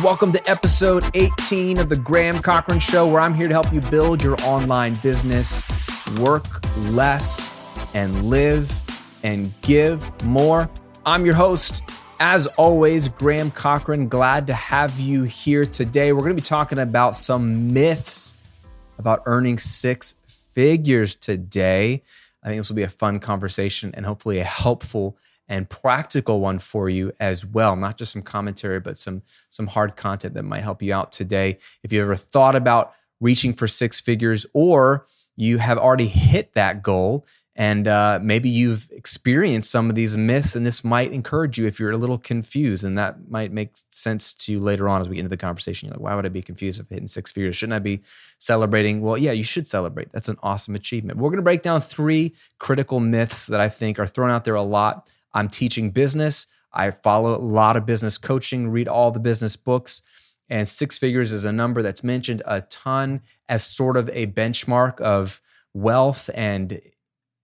Welcome to episode 18 of the Graham Cochran Show, where I'm here to help you build your online business, work less, and live and give more. I'm your host, as always, Graham Cochran. Glad to have you here today. We're going to be talking about some myths about earning six figures today. I think this will be a fun conversation and hopefully a helpful and practical one for you as well. Not just some commentary, but some hard content that might help you out today. If you ever thought about reaching for six figures, or you have already hit that goal, and maybe you've experienced some of these myths, and this might encourage you if you're a little confused, and that might make sense to you later on as we get into the conversation. You're like, why would I be confused if hitting six figures? Shouldn't I be celebrating? Well, yeah, you should celebrate. That's an awesome achievement. We're going to break down three critical myths that I think are thrown out there a lot. I'm teaching business. I follow a lot of business coaching, read all the business books, and six figures is a number that's mentioned a ton as sort of a benchmark of wealth and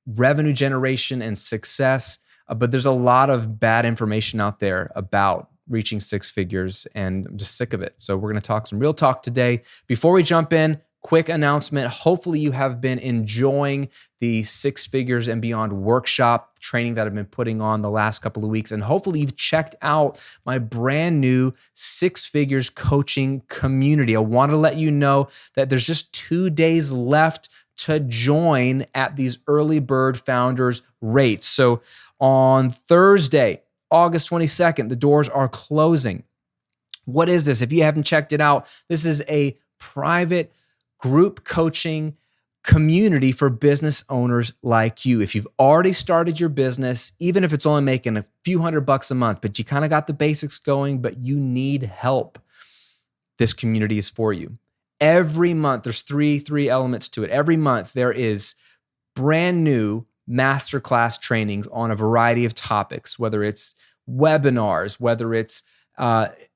revenue generation and success. But there's a lot of bad information out there about reaching six figures, and I'm just sick of it. So we're going to talk some real talk today. Before we jump in, quick announcement. Hopefully you have been enjoying the Six Figures and Beyond workshop training that I've been putting on the last couple of weeks. And hopefully you've checked out my brand new Six Figures coaching community. I want to let you know that there's just 2 days left to join at these early bird founders rates. So on Thursday, August 22nd, the doors are closing. What is this? If you haven't checked it out, this is a private group coaching community for business owners like you. If you've already started your business, even if it's only making a few $100 a month, but you kind of got the basics going, but you need help, this community is for you. Every month, there's three elements to it. Every month, there is brand new masterclass trainings on a variety of topics, whether it's webinars, whether it's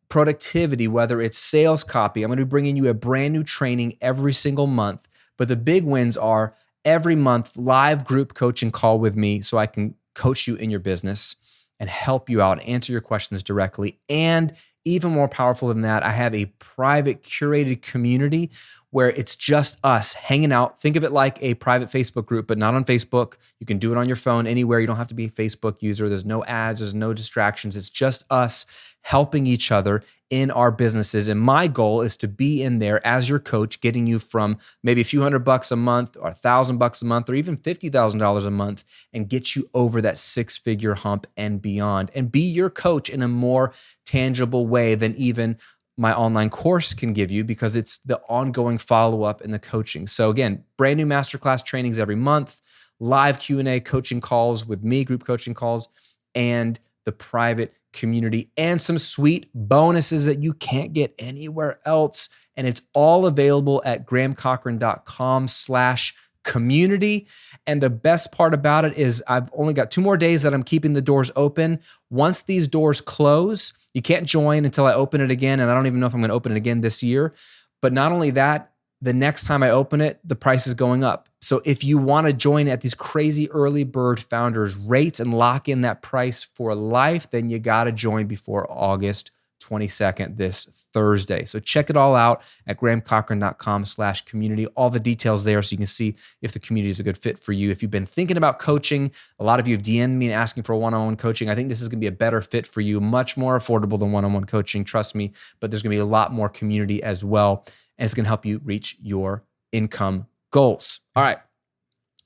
productivity, whether it's sales copy. I'm going to be bringing you a brand new training every single month. But the big wins are every month, live group coaching call with me so I can coach you in your business and help you out, answer your questions directly. And even more powerful than that, I have a private curated community where it's just us hanging out. Think of it like a private Facebook group, but not on Facebook. You can do it on your phone anywhere. You don't have to be a Facebook user. There's no ads. There's no distractions. It's just us helping each other in our businesses. And my goal is to be in there as your coach, getting you from maybe a few $100 a month or $1,000 a month or even $50,000 a month and get you over that six-figure hump and beyond, and be your coach in a more tangible way than even my online course can give you, because it's the ongoing follow-up and the coaching. So again, brand new masterclass trainings every month, live Q&A coaching calls with me, group coaching calls, and the private community, and some sweet bonuses that you can't get anywhere else. And it's all available at grahamcochran.com/community. And the best part about it is I've only got 2 more days that I'm keeping the doors open. Once these doors close, you can't join until I open it again. And I don't even know if I'm going to open it again this year. But not only that, the next time I open it, the price is going up. So if you want to join at these crazy early bird founders rates and lock in that price for life, then you got to join before August 22nd, this Thursday. So check it all out at grahamcochran.com/community. All the details there so you can see if the community is a good fit for you. If you've been thinking about coaching, a lot of you have DM'd me and asking for one-on-one coaching. I think this is going to be a better fit for you, much more affordable than one-on-one coaching, trust me, but there's going to be a lot more community as well, and it's going to help you reach your income goals. All right,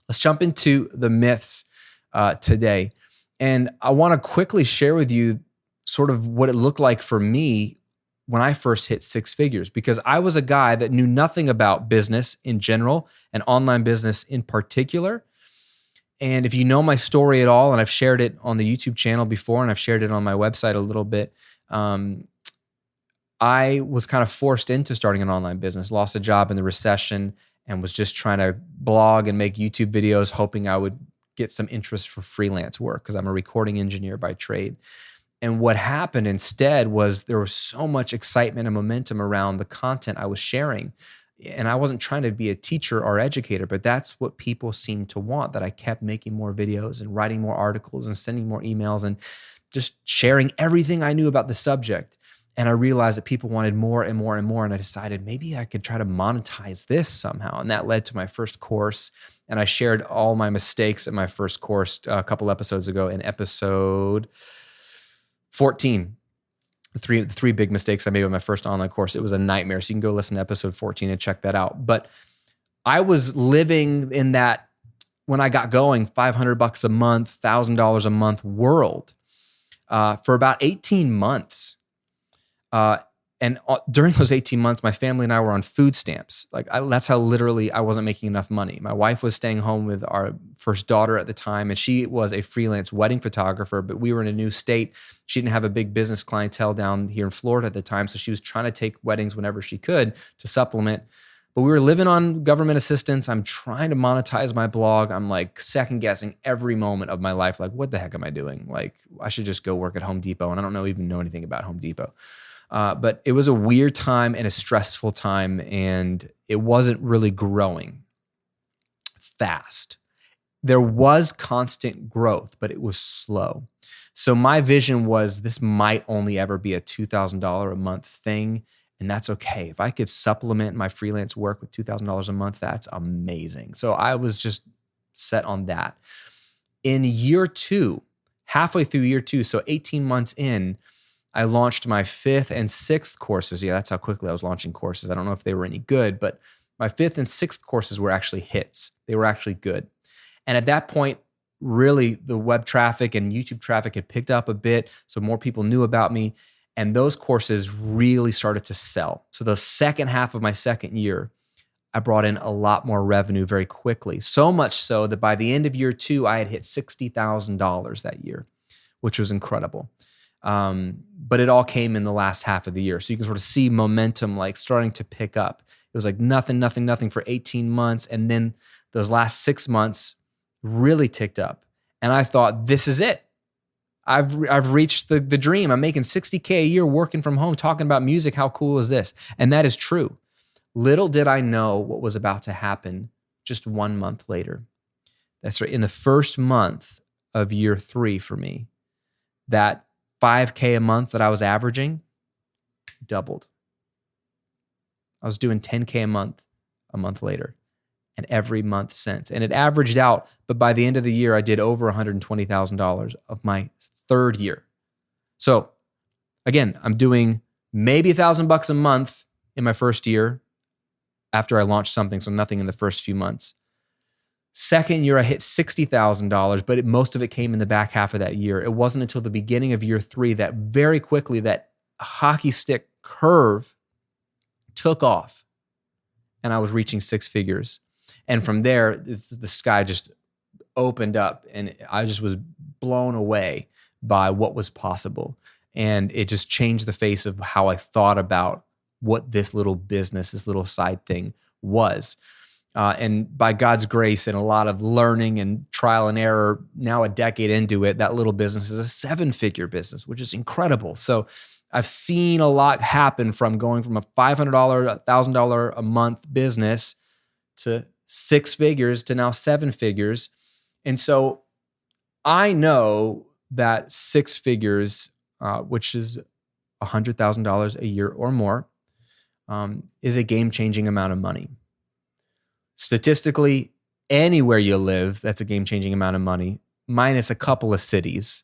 let's jump into the myths today. And I want to quickly share with you sort of what it looked like for me when I first hit six figures, because I was a guy that knew nothing about business in general and online business in particular. And if you know my story at all, and I've shared it on the YouTube channel before, and I've shared it on my website a little bit, I was kind of forced into starting an online business, lost a job in the recession, and was just trying to blog and make YouTube videos, hoping I would get some interest for freelance work because I'm a recording engineer by trade. And what happened instead was there was so much excitement and momentum around the content I was sharing And I wasn't trying to be a teacher or educator, but that's what people seemed to want, that I kept making more videos and writing more articles and sending more emails and just sharing everything I knew about the subject. And I realized that people wanted more and more and more. And I decided maybe I could try to monetize this somehow. And that led to my first course. And I shared all my mistakes in my first course a couple episodes ago in episode 14. The three big mistakes I made with my first online course. It was a nightmare. So you can go listen to episode 14 and check that out. But I was living in that, when I got going, $500 a month, $1,000 a month world for about 18 months. And during those 18 months, my family and I were on food stamps. That's how literally I wasn't making enough money. My wife was staying home with our first daughter at the time, and she was a freelance wedding photographer, but we were in a new state. She didn't have a big business clientele down here in Florida at the time, so she was trying to take weddings whenever she could to supplement. But we were living on government assistance. I'm trying to monetize my blog. I'm like second guessing every moment of my life. Like, what the heck am I doing? Like, I should just go work at Home Depot, and I don't even know anything about Home Depot. But it was a weird time and a stressful time, and it wasn't really growing fast. There was constant growth, but it was slow. So my vision was this might only ever be a $2,000 a month thing, and that's okay. If I could supplement my freelance work with $2,000 a month, that's amazing. So I was just set on that. In year two, halfway through year two, so 18 months in, I launched my 5th and 6th courses. Yeah, that's how quickly I was launching courses. I don't know if they were any good, but my 5th and 6th courses were actually hits. They were actually good. And at that point, really the web traffic and YouTube traffic had picked up a bit, so more people knew about me, and those courses really started to sell. So the second half of my second year, I brought in a lot more revenue very quickly. So much so that by the end of year two, I had hit $60,000 that year, which was incredible. But it all came in the last half of the year. So you can sort of see momentum like starting to pick up. It was like nothing for 18 months. And then those last 6 months really ticked up. And I thought, this is it. I've reached the dream. I'm making $60K a year working from home, talking about music. How cool is this? And that is true. Little did I know what was about to happen just 1 month later. That's right. In the first month of year three for me, that $5K a month that I was averaging doubled. I was doing $10K a month later, and every month since. And it averaged out, but by the end of the year, I did over $120,000 of my third year. So again, I'm doing maybe $1,000 a month in my first year after I launched something, so nothing in the first few months. Second year, I hit $60,000, but most of it came in the back half of that year. It wasn't until the beginning of year three that very quickly that hockey stick curve took off, and I was reaching 6 figures. And from there, the sky just opened up, and I just was blown away by what was possible. And it just changed the face of how I thought about what this little business, this little side thing was. And by God's grace and a lot of learning and trial and error, now a decade into it, that little business is a 7-figure business, which is incredible. So I've seen a lot happen from going from a $500, $1,000 a month business to 6 figures to now 7 figures. And so I know that 6 figures, which is $100,000 a year or more, is a game-changing amount of money. Statistically, anywhere you live, that's a game-changing amount of money, minus a couple of cities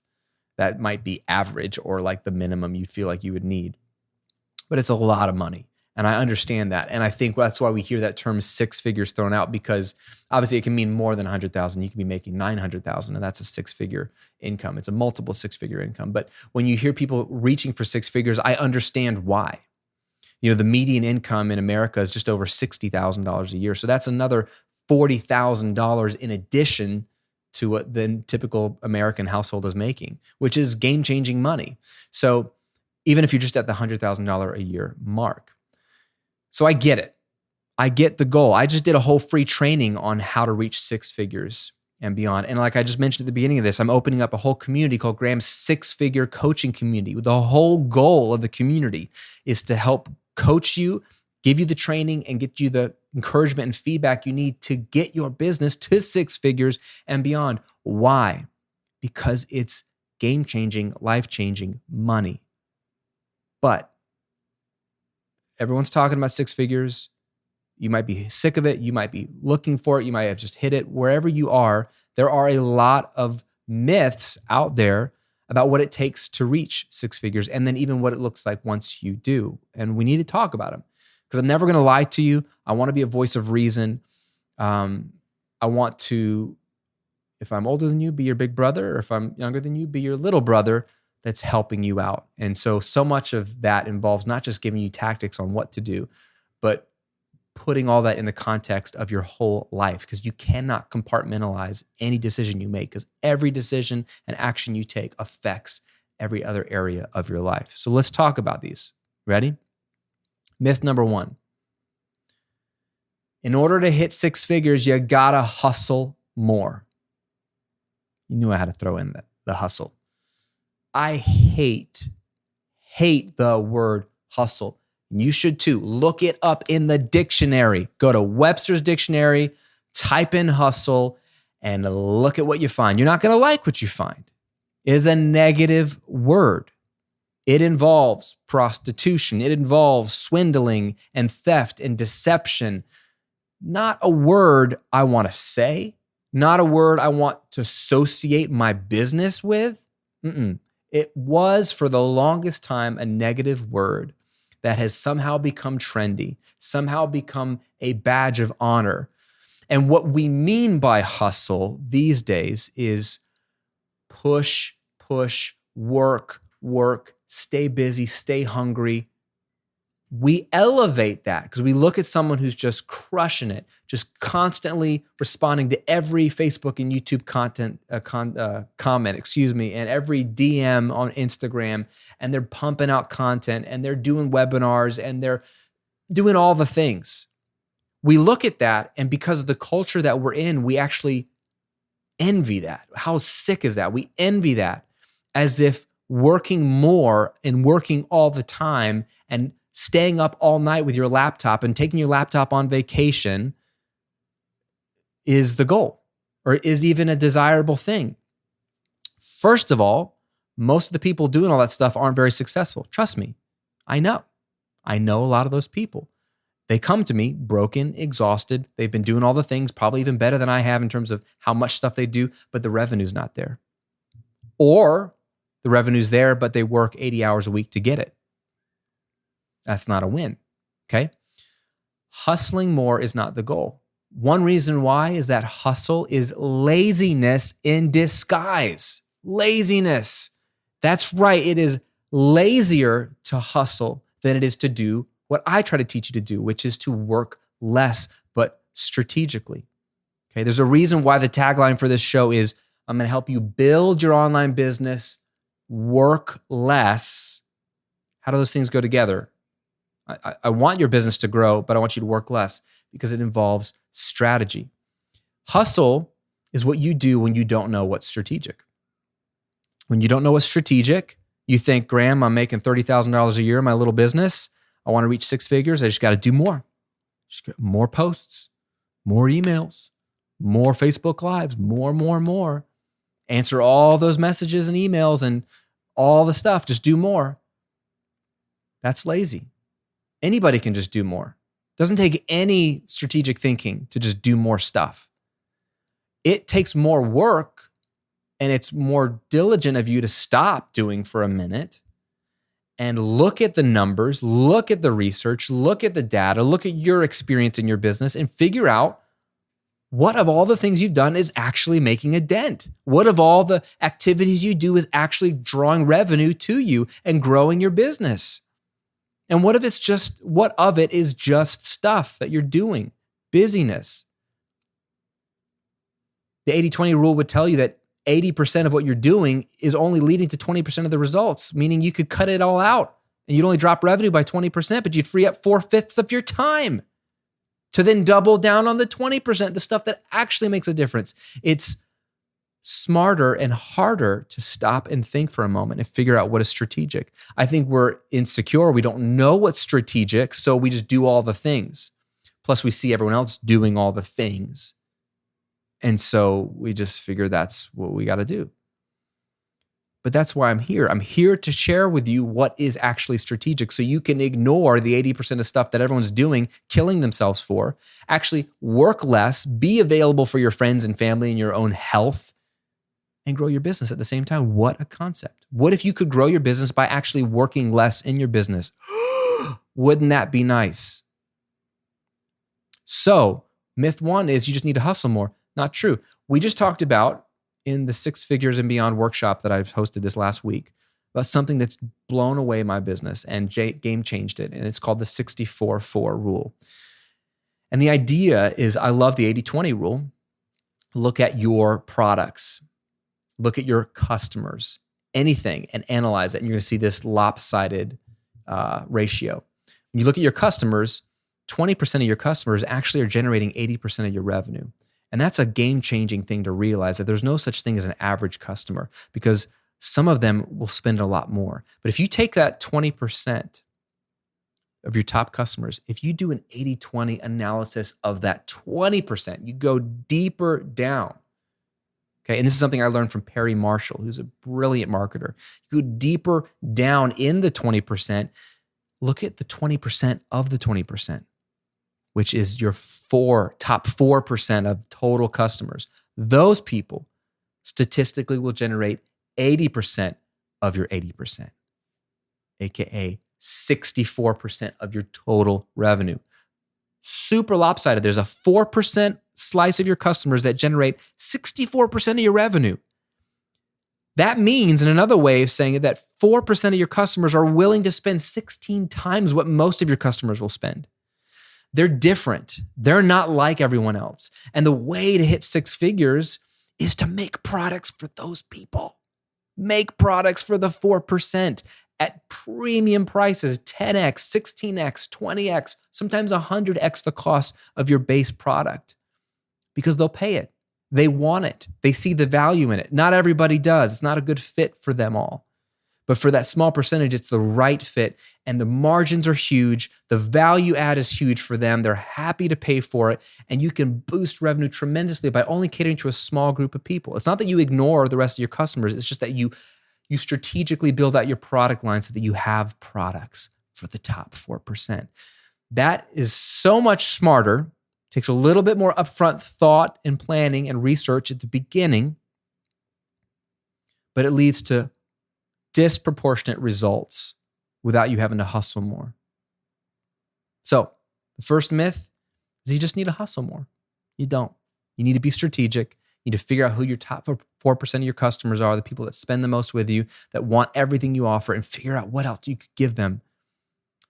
that might be average or like the minimum you feel like you would need. But it's a lot of money, and I understand that. And I think that's why we hear that term 6 figures thrown out, because obviously it can mean more than 100,000. You can be making 900,000, and that's a 6-figure income. It's a multiple 6-figure income. But when you hear people reaching for 6 figures, I understand why. You know, the median income in America is just over $60,000 a year. So that's another $40,000 in addition to what the typical American household is making, which is game-changing money. So even if you're just at the $100,000 a year mark. So I get it. I get the goal. I just did a whole free training on how to reach 6 figures and beyond. And like I just mentioned at the beginning of this, I'm opening up a whole community called Graham's 6-Figure Coaching Community. The whole goal of the community is to help coach you give you the training and get you the encouragement and feedback you need to get your business to 6 figures and beyond. Why? Because it's game-changing, life-changing money. But everyone's talking about 6 figures. You might be sick of it. You might be looking for it. You might have just hit it. Wherever you are, there are a lot of myths out there about what it takes to reach 6 figures, and then even what it looks like once you do. And we need to talk about them, because I'm never going to lie to you. I want to be a voice of reason. I want to, if I'm older than you, be your big brother, or if I'm younger than you, be your little brother that's helping you out. And so much of that involves not just giving you tactics on what to do, but putting all that in the context of your whole life, because you cannot compartmentalize any decision you make, because every decision and action you take affects every other area of your life. So let's talk about these. Ready? Myth number 1. In order to hit 6 figures, you gotta hustle more. You knew I had to throw in the hustle. I hate the word hustle. You should too. Look it up in the dictionary. Go to Webster's dictionary, type in hustle, and look at what you find. You're not going to like what you find. It is a negative word. It involves prostitution. It involves swindling and theft and deception. Not a word I want to say. Not a word I want to associate my business with. It was for the longest time a negative word that has somehow become trendy, somehow become a badge of honor. And what we mean by hustle these days is push, work, stay busy, stay hungry. We elevate that because we look at someone who's just crushing it, just constantly responding to every Facebook and YouTube comment, and every DM on Instagram, and they're pumping out content, and they're doing webinars, and they're doing all the things. We look at that, and because of the culture that we're in, we actually envy that. How sick is that? We envy that, as if working more and working all the time and staying up all night with your laptop and taking your laptop on vacation is the goal, or is even a desirable thing. First of all, most of the people doing all that stuff aren't very successful. Trust me. I know a lot of those people. They come to me broken, exhausted. They've been doing all the things, probably even better than I have in terms of how much stuff they do, but the revenue's not there. Or the revenue's there, but they work 80 hours a week to get it. That's not a win, okay? Hustling more is not the goal. One reason why is that hustle is laziness in disguise. Laziness. That's right. It is lazier to hustle than it is to do what I try to teach you to do, which is to work less, but strategically. Okay, there's a reason why the tagline for this show is, I'm going to help you build your online business, work less. How do those things go together? I want your business to grow, but I want you to work less because it involves strategy. Hustle is what you do when you don't know what's strategic. When you don't know what's strategic, you think, Graham, I'm making $30,000 a year in my little business. I want to reach 6 figures. I just got to do more. Just get more posts, more emails, more Facebook Lives, more. Answer all those messages and emails and all the stuff. Just do more. That's lazy. Anybody can just do more. Doesn't take any strategic thinking to just do more stuff. It takes more work, and it's more diligent of you to stop doing for a minute and look at the numbers, look at the research, look at the data, look at your experience in your business, and figure out what of all the things you've done is actually making a dent. What of all the activities you do is actually drawing revenue to you and growing your business? And what of it is just stuff that you're doing, busyness? The 80-20 rule would tell you that 80% of what you're doing is only leading to 20% of the results, meaning you could cut it all out and you'd only drop revenue by 20%, but you'd free up 4/5 of your time to then double down on the 20%, the stuff that actually makes a difference. It's smarter and harder to stop and think for a moment and figure out what is strategic. I think we're insecure. We don't know what's strategic, so we just do all the things. Plus, we see everyone else doing all the things. And so we just figure that's what we got to do. But that's why I'm here. I'm here to share with you what is actually strategic so you can ignore the 80% of stuff that everyone's doing, killing themselves for, actually work less, be available for your friends and family and your own health, and grow your business at the same time. What a concept. What if you could grow your business by actually working less in your business? Wouldn't that be nice? So, myth one is you just need to hustle more. Not true. We just talked about in the 6 Figures and Beyond workshop that I've hosted this last week about something that's blown away my business and game changed it. And it's called the 64-4 rule. And the idea is, I love the 80-20 rule. Look at your products. Look at your customers, anything, and analyze it. And you're going to see this lopsided ratio. When you look at your customers, 20% of your customers actually are generating 80% of your revenue. And that's a game-changing thing to realize, that there's no such thing as an average customer, because some of them will spend a lot more. But if you take that 20% of your top customers, if you do an 80-20 analysis of that 20%, you go deeper down. Okay, and this is something I learned from Perry Marshall, who's a brilliant marketer. You go deeper down in the 20%, look at the 20% of the 20%, which is your top 4% of total customers. Those people statistically will generate 80% of your 80%, aka 64% of your total revenue. Super lopsided. There's a 4% slice of your customers that generate 64% of your revenue. That means, in another way of saying it, that 4% of your customers are willing to spend 16 times what most of your customers will spend. They're different. They're not like everyone else. And the way to hit 6 figures is to make products for those people. Make products for the 4% at premium prices, 10x, 16x, 20x, sometimes 100x the cost of your base product, because they'll pay it. They want it. They see the value in it. Not everybody does. It's not a good fit for them all. But for that small percentage, it's the right fit, and the margins are huge. The value add is huge for them. They're happy to pay for it, and you can boost revenue tremendously by only catering to a small group of people. It's not that you ignore the rest of your customers. It's just that you strategically build out your product line so that you have products for the top 4%. That is so much smarter. Takes a little bit more upfront thought and planning and research at the beginning, but it leads to disproportionate results without you having to hustle more. So the first myth is you just need to hustle more. You don't. You need to be strategic. You need to figure out who your top 4% of your customers are, the people that spend the most with you, that want everything you offer, and figure out what else you could give them.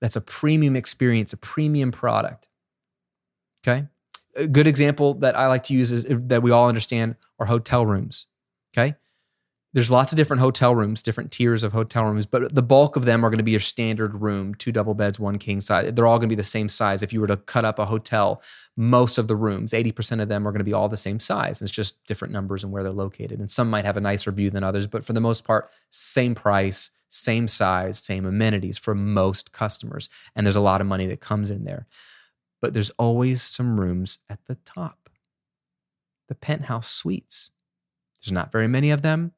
That's a premium experience, a premium product. Okay? A good example that I like to use is that we all understand are hotel rooms. Okay? There's lots of different hotel rooms, different tiers of hotel rooms, but the bulk of them are going to be your standard room, 2 double beds, 1 king size. They're all going to be the same size. If you were to cut up a hotel, most of the rooms, 80% of them are going to be all the same size. It's just different numbers and where they're located. And some might have a nicer view than others, but for the most part, same price, same size, same amenities for most customers. And there's a lot of money that comes in there. But there's always some rooms at the top. The penthouse suites. There's not very many of them,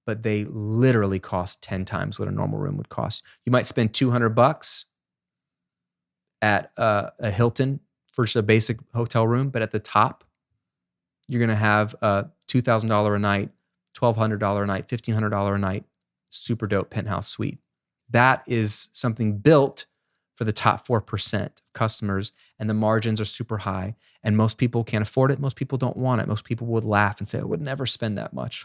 but they literally cost 10 times what a normal room would cost. You might spend $200 at a Hilton for just a basic hotel room, but at the top, you're going to have a $2,000 a night, $1,200 a night, $1,500 a night, super dope penthouse suite. That is something built for the top 4% of customers, and the margins are super high, and most people can't afford it. Most people don't want it. Most people would laugh and say, I would never spend that much.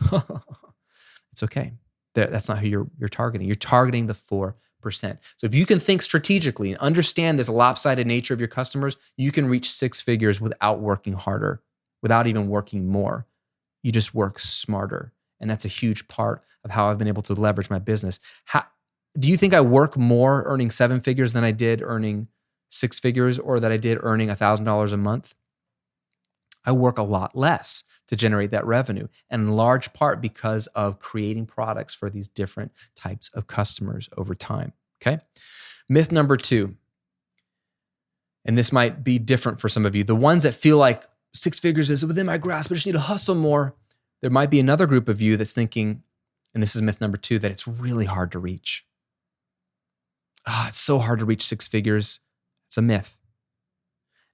It's okay. That's not who you're targeting. You're targeting the 4%. So if you can think strategically and understand this lopsided nature of your customers, you can reach 6 figures without working harder, without even working more. You just work smarter. And that's a huge part of how I've been able to leverage my business. Do you think I work more earning 7 figures than I did earning 6 figures, or that I did earning $1,000 a month? I work a lot less to generate that revenue, and in large part because of creating products for these different types of customers over time, okay? Myth number 2, and this might be different for some of you. The ones that feel like 6 figures is within my grasp, I just need to hustle more. There might be another group of you that's thinking, and this is myth number 2, that it's really hard to reach. It's so hard to reach 6 figures. It's a myth.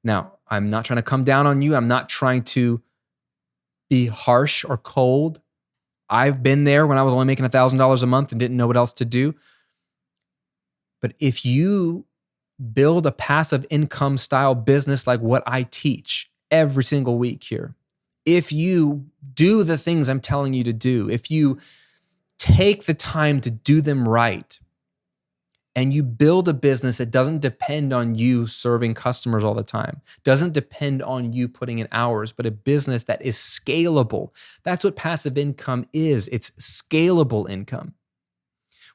Now, I'm not trying to come down on you. I'm not trying to be harsh or cold. I've been there when I was only making $1,000 a month and didn't know what else to do. But if you build a passive income style business like what I teach every single week here, if you do the things I'm telling you to do, if you take the time to do them right, and you build a business that doesn't depend on you serving customers all the time, doesn't depend on you putting in hours, but a business that is scalable. That's what passive income is. It's scalable income,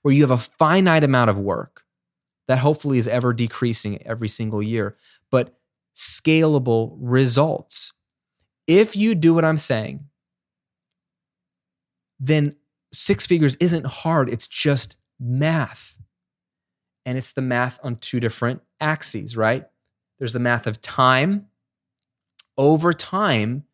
where you have a finite amount of work that hopefully is ever decreasing every single year, but scalable results. If you do what I'm saying, then 6 figures isn't hard. It's just math. And it's the math on 2 different axes, right? There's the math of time. Over time,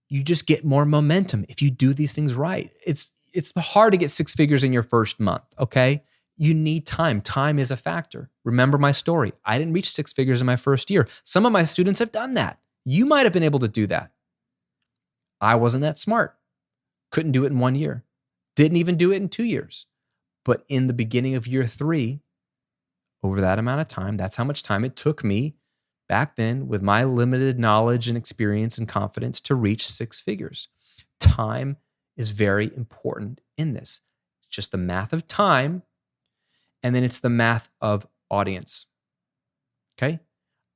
you just get more momentum if you do these things right. It's hard to get 6 figures in your first month, okay? You need time. Time is a factor. Remember my story. I didn't reach 6 figures in my first year. Some of my students have done that. You might have been able to do that. I wasn't that smart. Couldn't do it in 1 year. Didn't even do it in 2 years. But in the beginning of year 3, over that amount of time, that's how much time it took me back then with my limited knowledge and experience and confidence to reach 6 figures. Time is very important in this. It's just the math of time, and then it's the math of audience. Okay?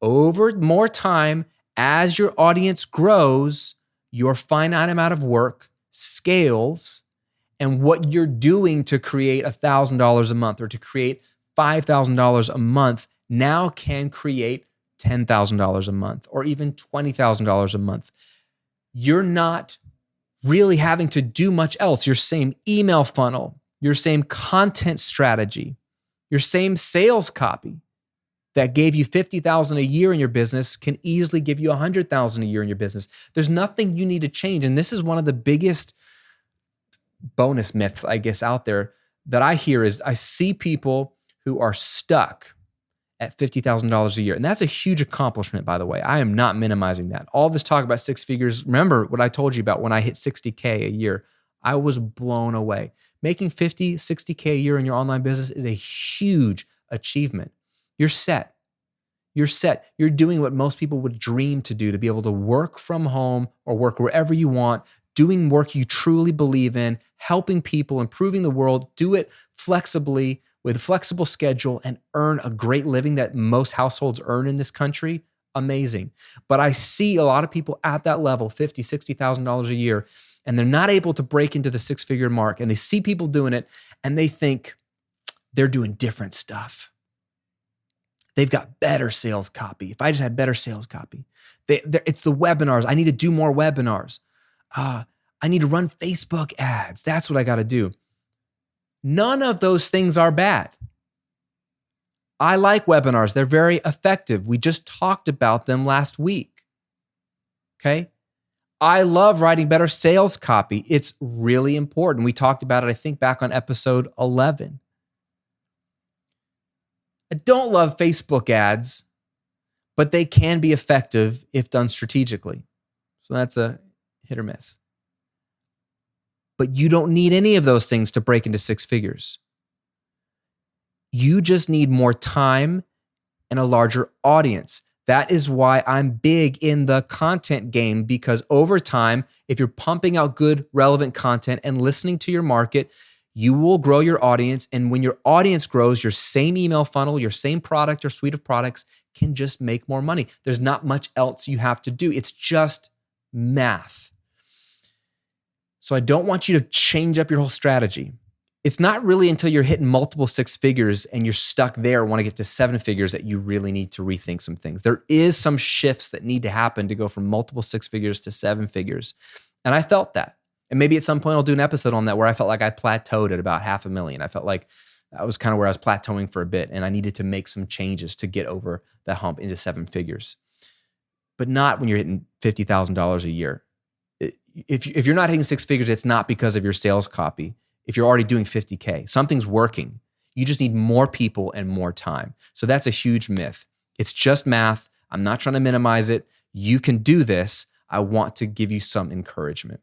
Over more time, as your audience grows, your finite amount of work scales, and what you're doing to create $1,000 a month or to create $5,000 a month now can create $10,000 a month or even $20,000 a month. You're not really having to do much else. Your same email funnel, your same content strategy, your same sales copy that gave you $50,000 a year in your business can easily give you $100,000 a year in your business. There's nothing you need to change. And this is one of the biggest bonus myths, I guess, out there that I hear is I see people who are stuck at $50,000 a year. And that's a huge accomplishment, by the way. I am not minimizing that. All this talk about 6 figures, remember what I told you about when I hit 60K a year. I was blown away. Making 50, 60K a year in your online business is a huge achievement. You're set. You're set. You're doing what most people would dream to do, to be able to work from home or work wherever you want, doing work you truly believe in, helping people, improving the world, do it flexibly, with a flexible schedule, and earn a great living that most households earn in this country. Amazing. But I see a lot of people at that level, $50,000, $60,000 a year, and they're not able to break into the 6-figure mark. And they see people doing it and they think they're doing different stuff. They've got better sales copy. If I just had better sales copy, it's the webinars. I need to do more webinars. I need to run Facebook ads. That's what I got to do. None of those things are bad. I like webinars. They're very effective. We just talked about them last week. Okay? I love writing better sales copy. It's really important. We talked about it, I think, back on episode 11. I don't love Facebook ads, but they can be effective if done strategically. So that's a hit or miss. But you don't need any of those things to break into 6 figures. You just need more time and a larger audience. That is why I'm big in the content game, because over time, if you're pumping out good, relevant content and listening to your market, you will grow your audience. And when your audience grows, your same email funnel, your same product or suite of products can just make more money. There's not much else you have to do. It's just math. So I don't want you to change up your whole strategy. it's not really until you're hitting multiple six figures and you're stuck there, want to get to seven figures, that you really need to rethink some things. There is some shifts that need to happen to go from multiple six figures to seven figures. And I felt that. And maybe at some point I'll do an episode on that where I felt like I plateaued at about $500,000. I felt like that was kind of where I was plateauing for a bit and I needed to make some changes to get over that hump into seven figures. But not when you're hitting $50,000 a year. If you're not hitting six figures, it's not because of your sales copy. If you're already doing 50K, something's working. You just need more people and more time. So that's a huge myth. It's just math. I'm not trying to minimize it. You can do this. I want to give you some encouragement.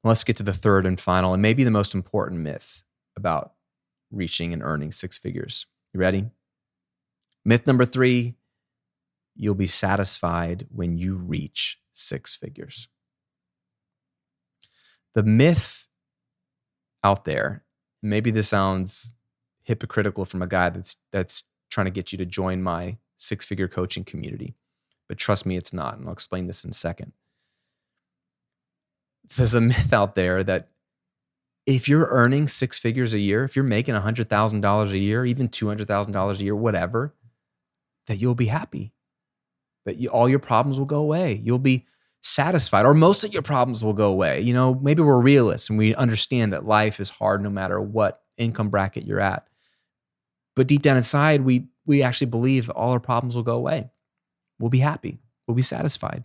Let's get to the third and final, and maybe the most important myth about reaching and earning six figures. You ready? Myth number 3, you'll be satisfied when you reach six figures. The myth out there, maybe this sounds hypocritical from a guy that's trying to get you to join my six-figure coaching community, but trust me, it's not, and I'll explain this in a second. There's a myth out there that if you're earning six figures a year, if you're making $100,000 a year, even $200,000 a year, whatever, that you'll be happy, that all your problems will go away. You'll be satisfied, or most of your problems will go away. You know, maybe we're realists and we understand that life is hard no matter what income bracket you're at. But deep down inside, we actually believe that all our problems will go away. We'll be happy. We'll be satisfied.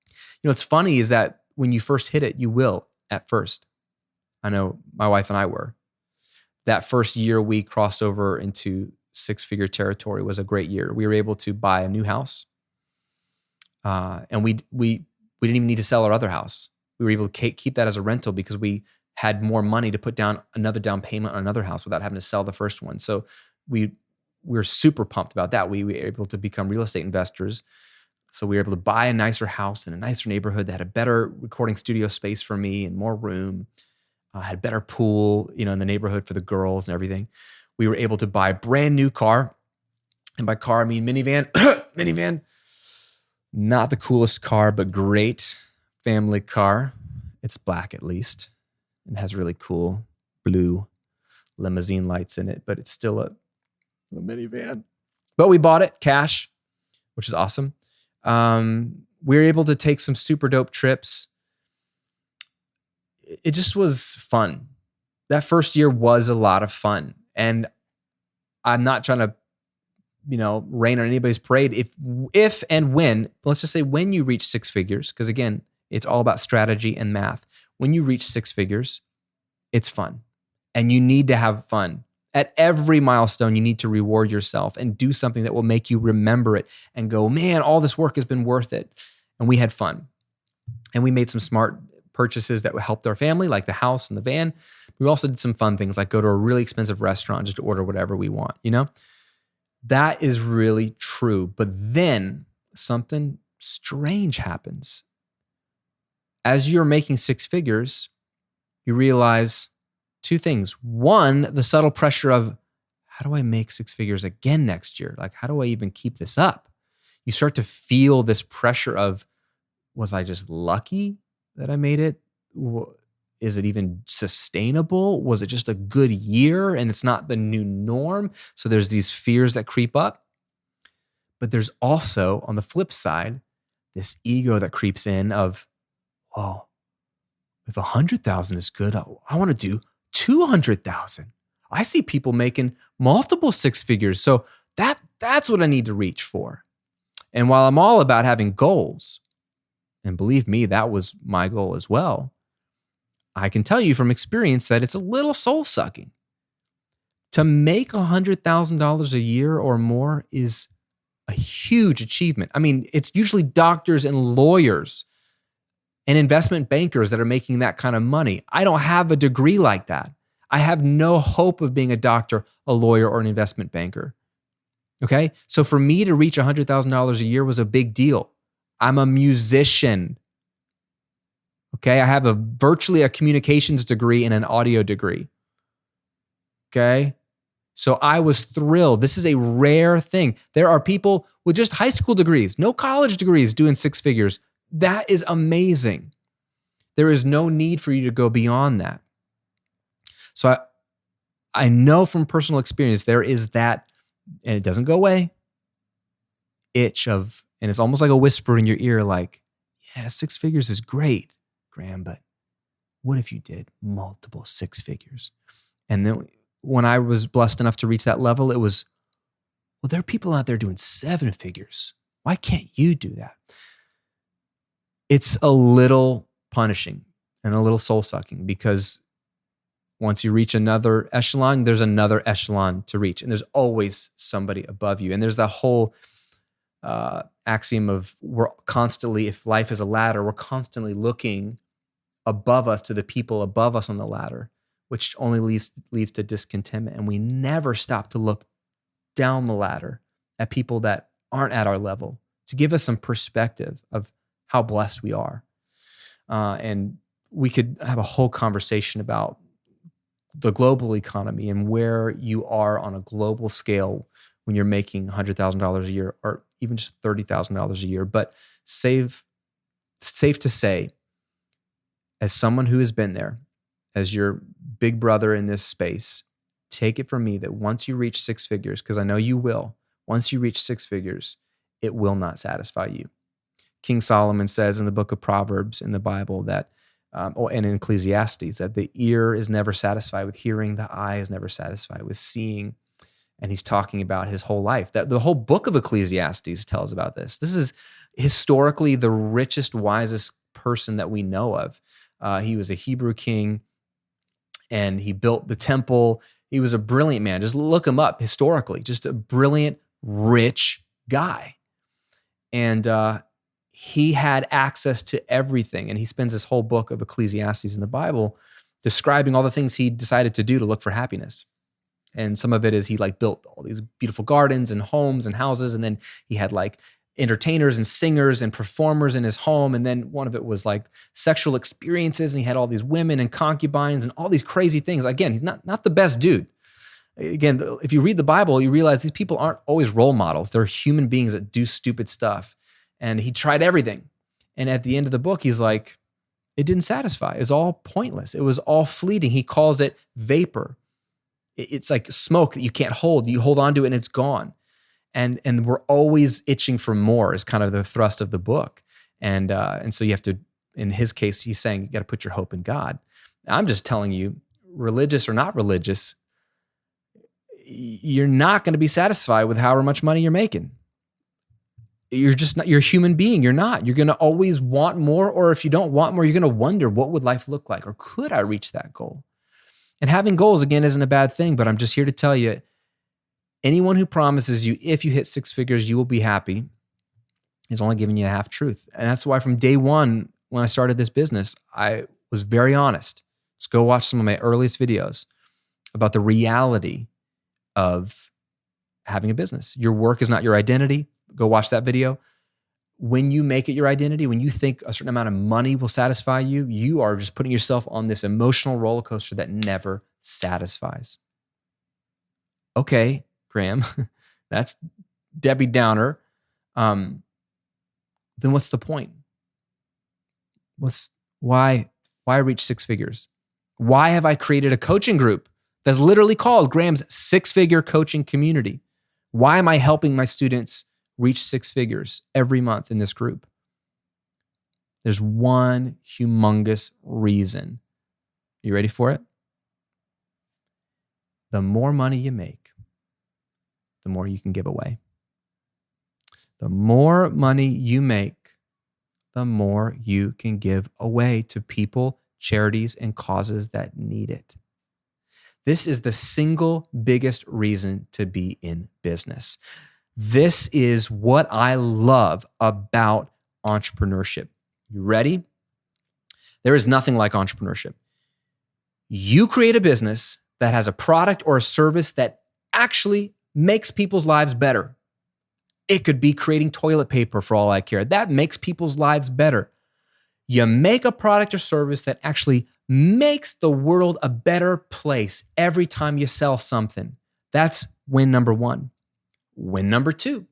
You know, what's funny is that when you first hit it, you will at first. I know my wife and I were. That first year we crossed over into six-figure territory was a great year. We were able to buy a new house. And we didn't even need to sell our other house. We were able to keep that as a rental because we had more money to put down another down payment on another house without having to sell the first one. So we were super pumped about that. We were able to become real estate investors. So we were able to buy a nicer house in a nicer neighborhood that had a better recording studio space for me and more room, had a better pool, you know, in the neighborhood for the girls and everything. We were able to buy a brand new car. And by car, I mean minivan, minivan. Not the coolest car, but great family car. It's black at least. It has really cool blue limousine lights in it, but it's still a minivan. But we bought it cash, which is awesome. We were able to take some super dope trips. It just was fun. That first year was a lot of fun. And I'm not trying to, you know, rain on anybody's parade. If and when, let's just say when you reach six figures, because again, it's all about strategy and math. When you reach six figures, it's fun. And you need to have fun. At every milestone, you need to reward yourself and do something that will make you remember it and go, man, all this work has been worth it. And we had fun. And we made some smart purchases that helped our family, like the house and the van. We also did some fun things like go to a really expensive restaurant just to order whatever we want, you know? That is really true. But then something strange happens. As you're making six figures, you realize two things. One, the subtle pressure of how do I make six figures again next year? Like, how do I even keep this up? You start to feel this pressure of, was I just lucky that I made it? Is it even sustainable? Was it just a good year and it's not the new norm? So there's these fears that creep up. But there's also, on the flip side, this ego that creeps in of, oh, if 100,000 is good, I want to do 200,000. I see people making multiple six figures. So that's what I need to reach for. And while I'm all about having goals, and believe me, that was my goal as well, I can tell you from experience that it's a little soul-sucking. To make $100,000 a year or more is a huge achievement. I mean, it's usually doctors and lawyers and investment bankers that are making that kind of money. I don't have a degree like that. I have no hope of being a doctor, a lawyer, or an investment banker. Okay? So for me to reach $100,000 a year was a big deal. I'm a musician. Okay? I have virtually a communications degree and an audio degree. Okay? So I was thrilled. This is a rare thing. There are people with just high school degrees, no college degrees, doing six figures. That is amazing. There is no need for you to go beyond that. So I know from personal experience, there is that, and it doesn't go away, itch of, and it's almost like a whisper in your ear, like, yeah, 6 figures is great, Graham, but what if you did multiple 6 figures? And then when I was blessed enough to reach that level, it was, well, there are people out there doing 7 figures. Why can't you do that? It's a little punishing and a little soul-sucking, because once you reach another echelon, there's another echelon to reach. And there's always somebody above you. And there's that whole axiom of, we're constantly, if life is a ladder, we're constantly looking above us to the people above us on the ladder, which only leads to discontentment. And we never stop to look down the ladder at people that aren't at our level to give us some perspective of how blessed we are. And we could have a whole conversation about the global economy and where you are on a global scale when you're making $100,000 a year, or even just $30,000 a year. But safe to say, as someone who has been there, as your big brother in this space, take it from me that once you reach 6 figures, because I know you will, once you reach 6 figures, it will not satisfy you. King Solomon says in the book of Proverbs in the Bible that, and in Ecclesiastes, that the ear is never satisfied with hearing, the eye is never satisfied with seeing. And he's talking about his whole life. That the whole book of Ecclesiastes tells about this. This is historically the richest, wisest person that we know of. He was a Hebrew king, and he built the temple. He was a brilliant man. Just look him up historically. Just a brilliant, rich guy. And he had access to everything. And he spends this whole book of Ecclesiastes in the Bible describing all the things he decided to do to look for happiness. And some of it is he built all these beautiful gardens and homes and houses. And then he had entertainers and singers and performers in his home. And then one of it was sexual experiences. And he had all these women and concubines and all these crazy things. Again, he's not the best dude. Again, if you read the Bible, you realize these people aren't always role models. They're human beings that do stupid stuff. And he tried everything. And at the end of the book, he's like, it didn't satisfy. It's all pointless. It was all fleeting. He calls it vapor. It's like smoke that you can't hold. You hold on to it and it's gone. And we're always itching for more is kind of the thrust of the book. And so you have to, in his case, he's saying you got to put your hope in God. I'm just telling you, religious or not religious, you're not going to be satisfied with however much money you're making. You're just not, you're a human being. You're not. You're going to always want more. Or if you don't want more, you're going to wonder, what would life look like? Or could I reach that goal? And having goals, again, isn't a bad thing, but I'm just here to tell you, anyone who promises you, if you hit 6 figures, you will be happy, is only giving you a half truth. And that's why from day one, when I started this business, I was very honest. Just go watch some of my earliest videos about the reality of having a business. Your work is not your identity. Go watch that video. When you make it your identity, when you think a certain amount of money will satisfy you, you are just putting yourself on this emotional roller coaster that never satisfies. Okay, Graham, that's Debbie Downer. Then what's the point? Why reach 6 figures? Why have I created a coaching group that's literally called Graham's 6-Figure Coaching Community? Why am I helping my students reach 6 figures every month in this group? There's one humongous reason. You ready for it? The more money you make, the more you can give away. The more money you make, the more you can give away to people, charities, and causes that need it. This is the single biggest reason to be in business. This is what I love about entrepreneurship. You ready? There is nothing like entrepreneurship. You create a business that has a product or a service that actually makes people's lives better. It could be creating toilet paper for all I care. That makes people's lives better. You make a product or service that actually makes the world a better place every time you sell something. That's win number 1. Win number 2,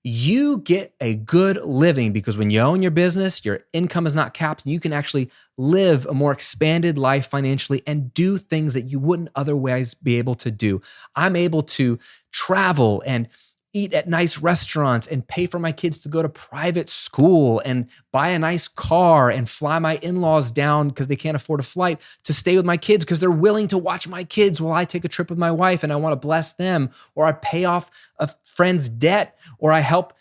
you get a good living because when you own your business, your income is not capped and you can actually live a more expanded life financially and do things that you wouldn't otherwise be able to do. I'm able to travel and eat at nice restaurants and pay for my kids to go to private school and buy a nice car and fly my in-laws down because they can't afford a flight to stay with my kids because they're willing to watch my kids while I take a trip with my wife and I want to bless them, or I pay off a friend's debt, or I help,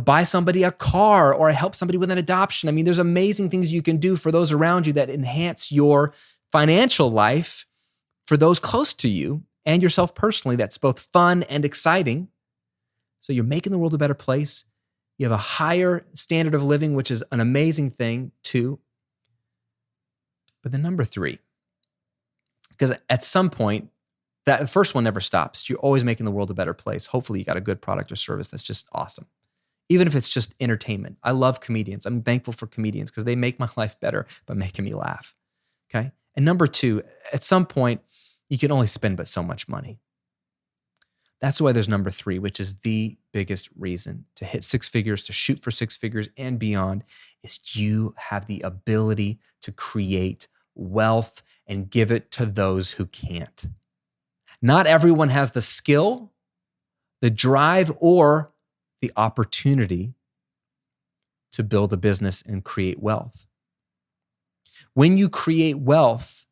buy somebody a car, or I help somebody with an adoption. I mean, there's amazing things you can do for those around you that enhance your financial life for those close to you and yourself personally. That's both fun and exciting. So you're making the world a better place. You have a higher standard of living, which is an amazing thing too. But then number 3, because at some point, that first one never stops. You're always making the world a better place. Hopefully you got a good product or service that's just awesome. Even if it's just entertainment. I love comedians. I'm thankful for comedians because they make my life better by making me laugh. Okay. And number 2, at some point, you can only spend but so much money. That's why there's number 3, which is the biggest reason to hit 6 figures, to shoot for 6 figures and beyond, is you have the ability to create wealth and give it to those who can't. Not everyone has the skill, the drive, or the opportunity to build a business and create wealth. When you create wealth,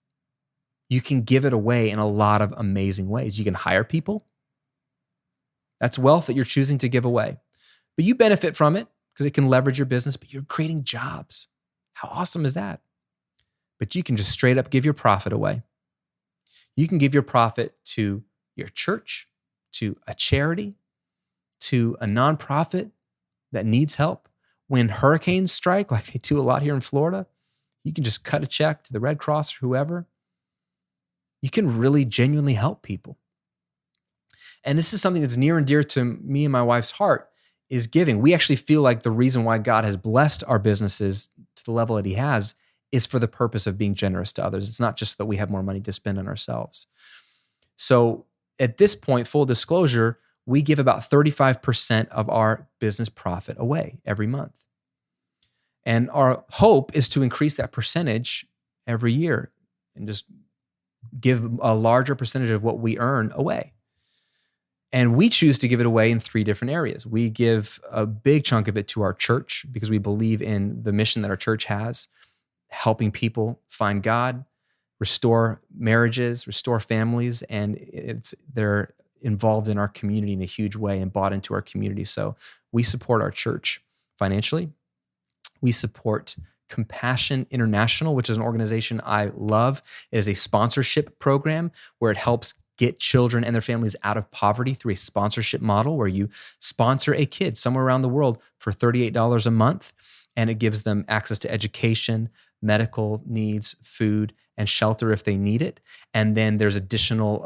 you can give it away in a lot of amazing ways. You can hire people. That's wealth that you're choosing to give away. But you benefit from it because it can leverage your business, but you're creating jobs. How awesome is that? But you can just straight up give your profit away. You can give your profit to your church, to a charity, to a nonprofit that needs help. When hurricanes strike, like they do a lot here in Florida, you can just cut a check to the Red Cross or whoever. You can really genuinely help people. And this is something that's near and dear to me and my wife's heart, is giving. We actually feel like the reason why God has blessed our businesses to the level that he has is for the purpose of being generous to others. It's not just that we have more money to spend on ourselves. So at this point, full disclosure, we give about 35% of our business profit away every month. And our hope is to increase that percentage every year and just give a larger percentage of what we earn away. And we choose to give it away in 3 different areas. We give a big chunk of it to our church because we believe in the mission that our church has, helping people find God, restore marriages, restore families, and they're involved in our community in a huge way and bought into our community. So we support our church financially. We support Compassion International, which is an organization I love. It is a sponsorship program where it helps get children and their families out of poverty through a sponsorship model where you sponsor a kid somewhere around the world for $38 a month, and it gives them access to education, medical needs, food, and shelter if they need it. And then there's additional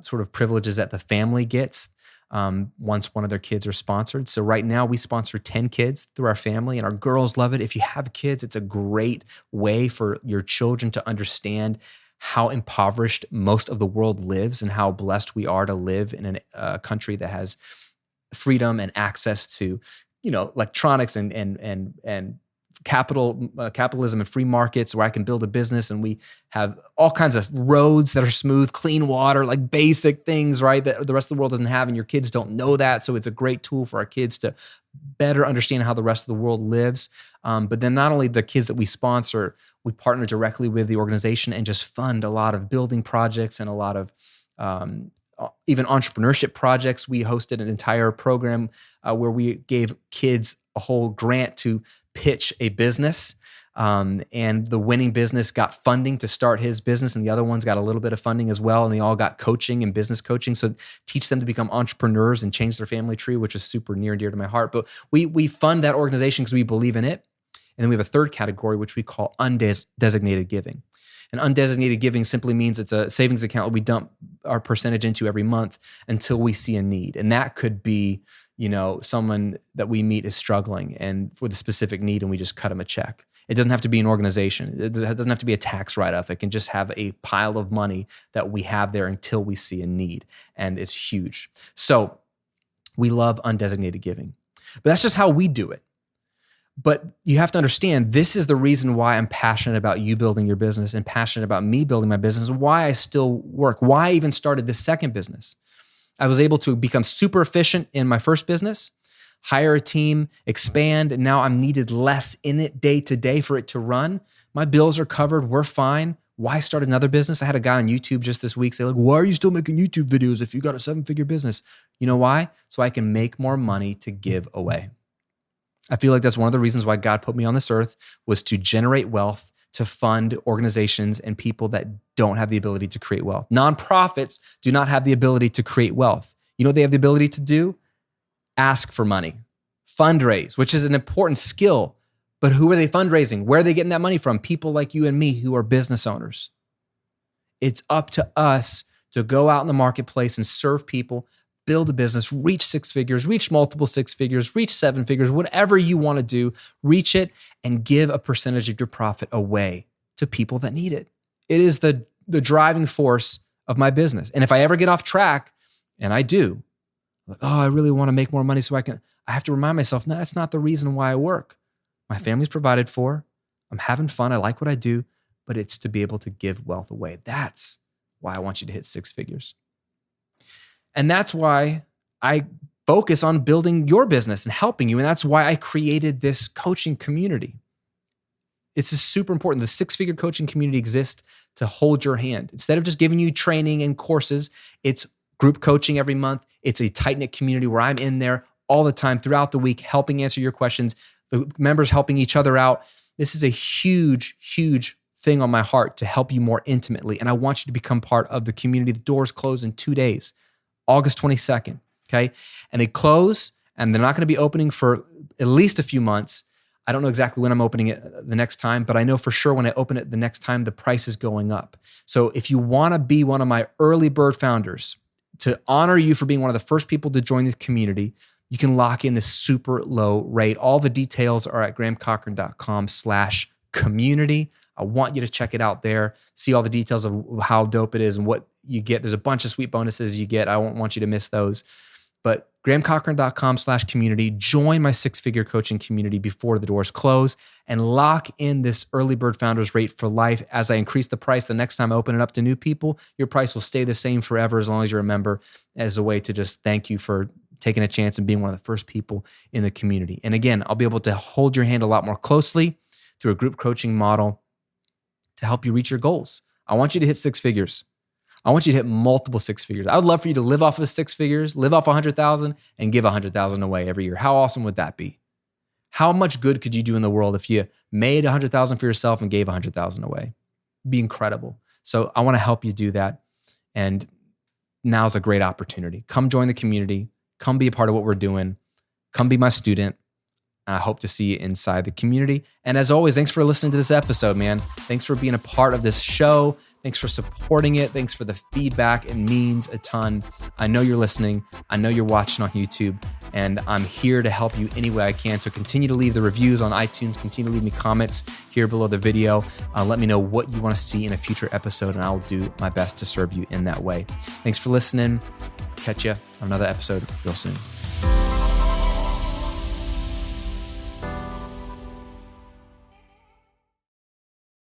sort of privileges that the family gets once one of their kids are sponsored. So right now we sponsor 10 kids through our family, and our girls love it. If you have kids, it's a great way for your children to understand how impoverished most of the world lives and how blessed we are to live in a country that has freedom and access to, electronics and capitalism and free markets where I can build a business, and we have all kinds of roads that are smooth, clean water, like basic things, right, that the rest of the world doesn't have, and your kids don't know that. So it's a great tool for our kids to better understand how the rest of the world lives. But then not only the kids that we sponsor, we partner directly with the organization and just fund a lot of building projects and a lot of even entrepreneurship projects. We hosted an entire program where we gave kids a whole grant to pitch a business. And the winning business got funding to start his business, and the other ones got a little bit of funding as well. And they all got coaching and business coaching. So teach them to become entrepreneurs and change their family tree, which is super near and dear to my heart. But we fund that organization because we believe in it. And then we have a third category, which we call undesignated giving. And undesignated giving simply means it's a savings account we dump our percentage into every month until we see a need. And that could be, someone that we meet is struggling and with a specific need, and we just cut them a check. It doesn't have to be an organization. It doesn't have to be a tax write-off. It can just have a pile of money that we have there until we see a need. And it's huge. So we love undesignated giving. But that's just how we do it. But you have to understand, this is the reason why I'm passionate about you building your business and passionate about me building my business, why I still work, why I even started this second business. I was able to become super efficient in my first business, hire a team, expand, and now I'm needed less in it day to day for it to run. My bills are covered. We're fine. Why start another business? I had a guy on YouTube just this week say, like, why are you still making YouTube videos if you got a 7-figure business? You know why? So I can make more money to give away. I feel like that's one of the reasons why God put me on this earth, was to generate wealth, to fund organizations and people that don't have the ability to create wealth. Nonprofits do not have the ability to create wealth. You know what they have the ability to do? Ask for money, fundraise, which is an important skill. But who are they fundraising? Where are they getting that money from? People like you and me who are business owners. It's up to us to go out in the marketplace and serve people, build a business, reach 6 figures, reach multiple 6 figures, reach 7 figures, whatever you want to do, reach it and give a percentage of your profit away to people that need it. It is the driving force of my business. And if I ever get off track, and I do, like, oh, I really want to make more money so I have to remind myself, no, that's not the reason why I work. My family's provided for. I'm having fun. I like what I do, but it's to be able to give wealth away. That's why I want you to hit 6 figures. And that's why I focus on building your business and helping you. And that's why I created this coaching community. It's just super important. The 6-figure coaching community exists to hold your hand. Instead of just giving you training and courses, it's group coaching every month. It's a tight-knit community where I'm in there all the time throughout the week, helping answer your questions, the members helping each other out. This is a huge, huge thing on my heart to help you more intimately. And I want you to become part of the community. The doors close in 2 days, August 22nd, okay? And they close, and they're not going to be opening for at least a few months. I don't know exactly when I'm opening it the next time, but I know for sure when I open it the next time, the price is going up. So if you want to be one of my early bird founders, to honor you for being one of the first people to join this community, you can lock in this super low rate. All the details are at grahamcochran.com/community. I want you to check it out there, see all the details of how dope it is and what you get. There's a bunch of sweet bonuses you get. I won't want you to miss those. But grahamcochran.com/community, join my 6-figure coaching community before the doors close and lock in this early bird founders rate for life. As I increase the price, the next time I open it up to new people, your price will stay the same forever as long as you're a member, as a way to just thank you for taking a chance and being one of the first people in the community. And again, I'll be able to hold your hand a lot more closely through a group coaching model to help you reach your goals. I want you to hit 6 figures. I want you to hit multiple 6 figures. I would love for you to live off of 6 figures, live off 100,000 and give 100,000 away every year. How awesome would that be? How much good could you do in the world if you made 100,000 for yourself and gave 100,000 away? It'd be incredible. So I want to help you do that. And now's a great opportunity. Come join the community. Come be a part of what we're doing. Come be my student. I hope to see you inside the community. And as always, thanks for listening to this episode, man. Thanks for being a part of this show. Thanks for supporting it. Thanks for the feedback. It means a ton. I know you're listening. I know you're watching on YouTube, and I'm here to help you any way I can. So continue to leave the reviews on iTunes. Continue to leave me comments here below the video. Let me know what you want to see in a future episode, and I'll do my best to serve you in that way. Thanks for listening. Catch you on another episode real soon.